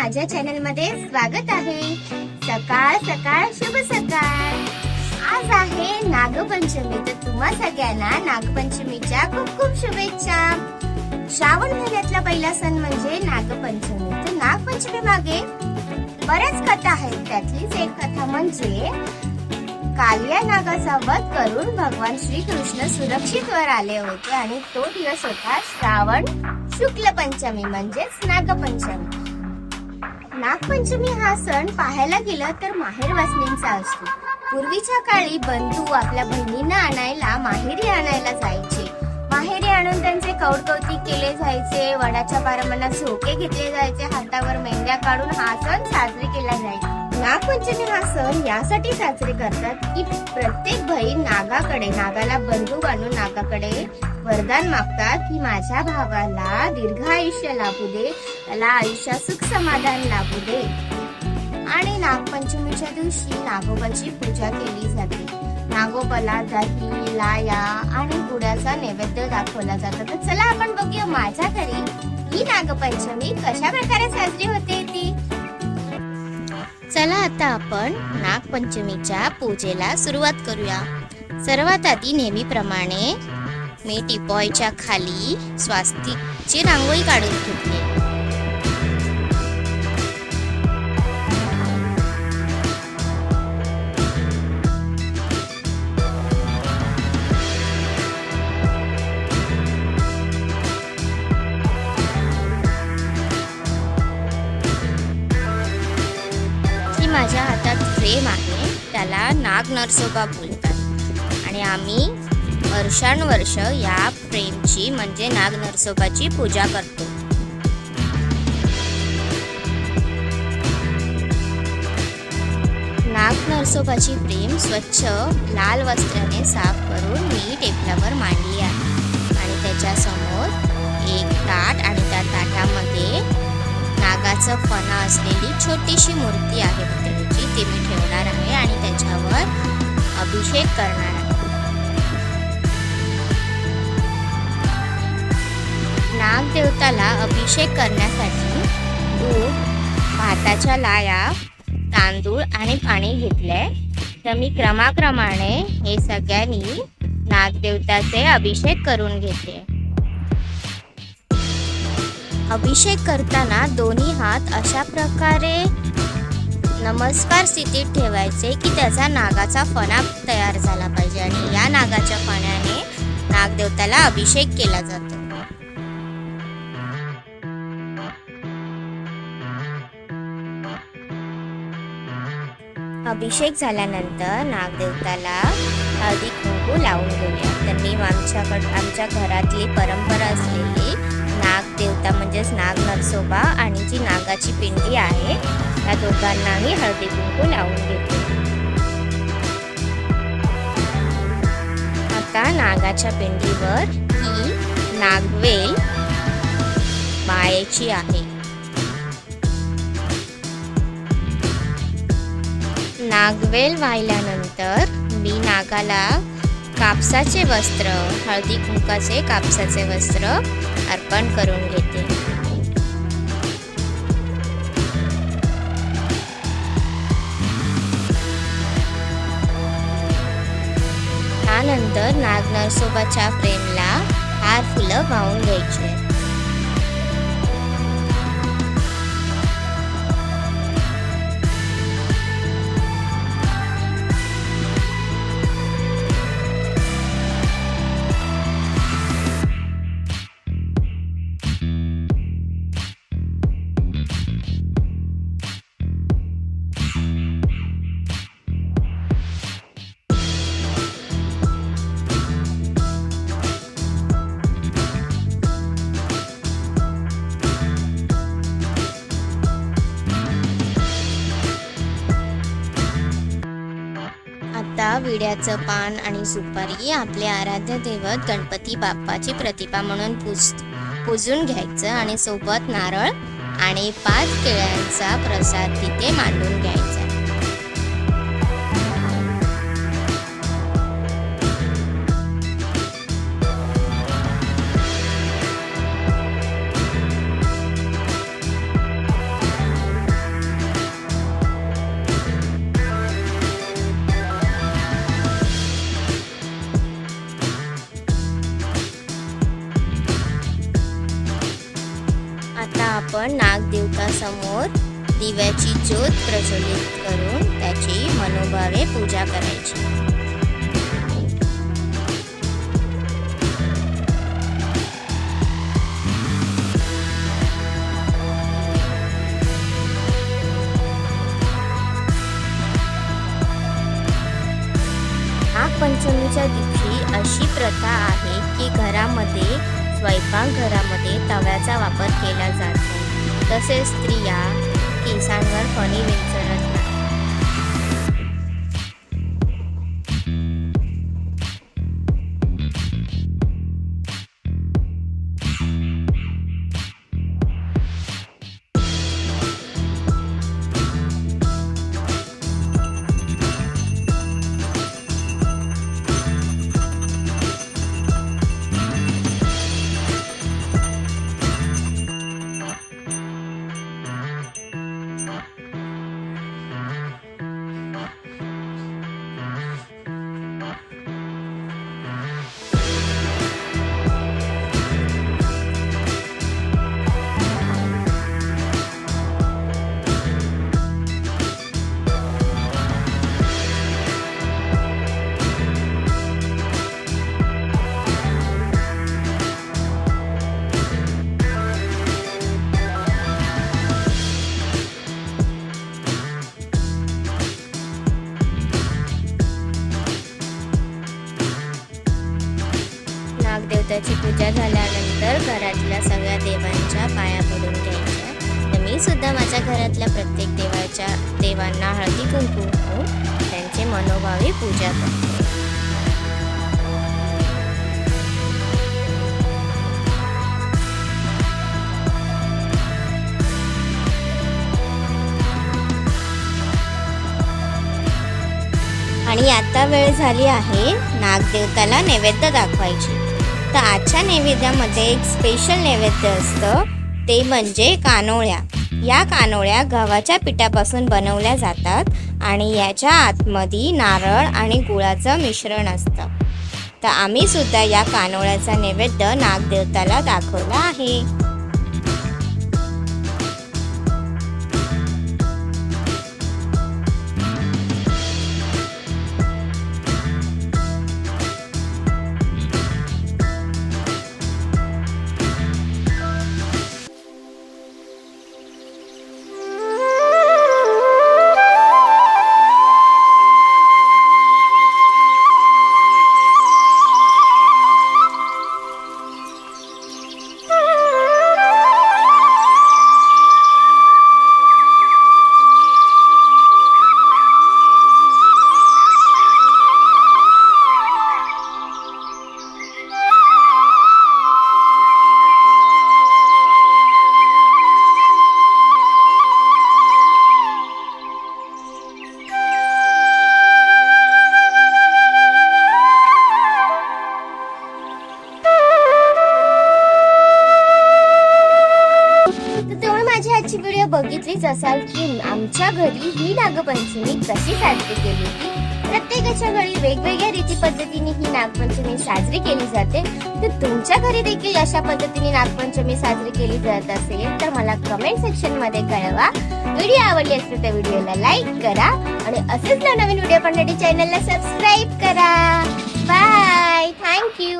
माझ्या चॅनल मध्ये स्वागत आहे। सकाळ सकाळ शुभ सकाळ। आज आहे नागपंचमी, तर तुम्हा सगळ्यांना नागपंचमीच्या खूप खूप शुभेच्छा। श्रावण महिन्यातला पहिला सण म्हणजे नागपंचमी। तर नागपंचमी मागे बऱ्याच कथा आहेत, त्यातलीच एक कथा म्हणजे कालिया नागाचा वध करून भगवान श्रीकृष्ण सुरक्षित वर आले होते आणि तो दिवस होता श्रावण शुक्ल पंचमी म्हणजेच नागपंचमी। नागपंचमी हा सण पाहायला गेलं तर माहेर वासनींचा असतो। पूर्वीच्या काळी बंधू आपल्या बहिणींना आणायला माहेरी आणायला जायचे। माहेरी आणून त्यांचे कौतुक केले जायचे, वडाच्या पारंब्याला झोके घेतले जायचे, हातावर मेंढ्या काढून हा सण साजरी केला जायचा। नागपंचमी हा सण यासाठी साजरे करतात की प्रत्येक बहीण नागाला बंधू बांधून नागाकडे वरदान मागतात की माझ्या भावाला दीर्घ आयुष्य लाभू दे, त्याला आयुष्यात सुख समाधान लाभू दे। आणि नागपंचमीच्या दिवशी नागोबाची पूजा केली जाते। नागोबाला दही, लाया आणि गुळाचा नैवेद्य दाखवला जातो। तर चला आपण बघूया माझ्या घरी ही नागपंचमी कशा प्रकारे साजरी होते ती। चला आता आपण नागपंचमीच्या पूजेला सुरुवात करूया। सर्वात आधी नेहमीप्रमाणे मी टिपॉयच्या खाली स्वास्तिकची रांगोळी काढून घेतली। माझ्या हातात फ्रेम आहे, त्याला नाग नरसोबा बोलतात आणि आम्ही वर्षानुवर्ष या फ्रेमची म्हणजे नाग नरसोबाची पूजा करतो। नाग नरसोबाची फ्रेम स्वच्छ लाल वस्त्राने साफ करून मी टेबलावर मांडली आहे आणि त्याच्या समोर एक ताट आणि त्या ताटामध्ये नागाचं फणा असलेली छोटीशी मूर्ती आहे त्याची, ती मी ठेवणार आहे आणि त्याच्यावर अभिषेक करणार आहे। नागदेवताला अभिषेक करण्यासाठी दूध, भाताच्या लाया, तांदूळ आणि पाणी घेतले। तर मी क्रमाक्रमाने हे सगळ्यांनी नागदेवताचे अभिषेक करून घेते। अभिषेक करताना दोन्ही हात अशा प्रकारे नमस्कार स्थितीत ठेवायचे की त्याचा नागाचा फणा तयार झाला पाहिजे आणि या नागाच्या फण्याने नागदेवताला अभिषेक केला जातो। अभिषेक झाल्यानंतर नागदेवताला हळदी कुंकू लावून घेऊया। तर मी आमच्या घरातली परंपरा असलेली नागदेवता म्हणजेच नाग नरसोबा आणि जी नागाची पिंडी आहे त्या दोघांनाही हळदी कुंकू लावून घेते। आता नागाच्या पिंडीवर ही नागवेल वाहायची आहे। नागवेल वाहिल्यानंतर मी नागाला कापसाचे वस्त्र, हळदी कुंकाचे कापसाचे वस्त्र अर्पण करून घेते। त्यानंतर नाग नरसोबाच्या फ्रेमला हार फुलं वाहून घ्यायची। आता विड्याचं पान आणि सुपारी आपले आराध्य दैवत गणपती बाप्पाची प्रतिमा म्हणून पूजून घ्यायचं आणि सोबत नारळ आणि 5 केळ्यांचा प्रसाद तिथे मांडून घ्यायचा। आपण नागदेवतासमोर दिव्याची ज्योत प्रज्वलित करून त्याची मनोभावे पूजा करायची. नागपंचमीच्या दिवशी अशी प्रथा आहे की घरामध्ये स्वयंपाकघरामध्ये तव्याचा वापर केला जातो. तसेच स्त्रिया केसांवर फणी विंचरत नाही. नागदेवताची पूजा झाल्यानंतर घरातल्या सगळ्या देवांच्या पाया पडून घ्यायच्या. तर मी सुद्धा माझ्या घरातल्या प्रत्येक देवांना हळदी कुंकू लावून त्यांचे मनोभावे पूजा करते. आणि आता वेळ झाली आहे नागदेवताला नैवेद्य दाखवायची. तर आजच्या नैवेद्यामध्ये एक स्पेशल नैवेद्य असतं, ते म्हणजे कानोळ्या. या कानोळ्या गव्हाच्या पिठापासून बनवल्या जातात आणि याच्या आतमध्ये नारळ आणि गुळाचं मिश्रण असतं. तर आम्ही सुद्धा या कानोळ्याचा नैवेद्य नागदेवताला दाखवला आहे. आजची व्हिडिओ बघितलीच असाल की आमच्या घरी ही नागपंचमी कशी साजरी केली होती. प्रत्येकाच्या घरी वेगवेगळ्या रीती पद्धतीने ही नागपंचमी साजरी केली जाते. तर तुमच्या घरी देखील अशा पद्धतीने नागपंचमी साजरी केली जात असेल तर मला कमेंट सेक्शन मध्ये कळवा. व्हिडिओ आवडली असेल तर व्हिडिओला लाईक करा आणि असेच नवीन व्हिडिओ पाहण्यासाठी चॅनलला सबस्क्राईब करा. Bye, thank you.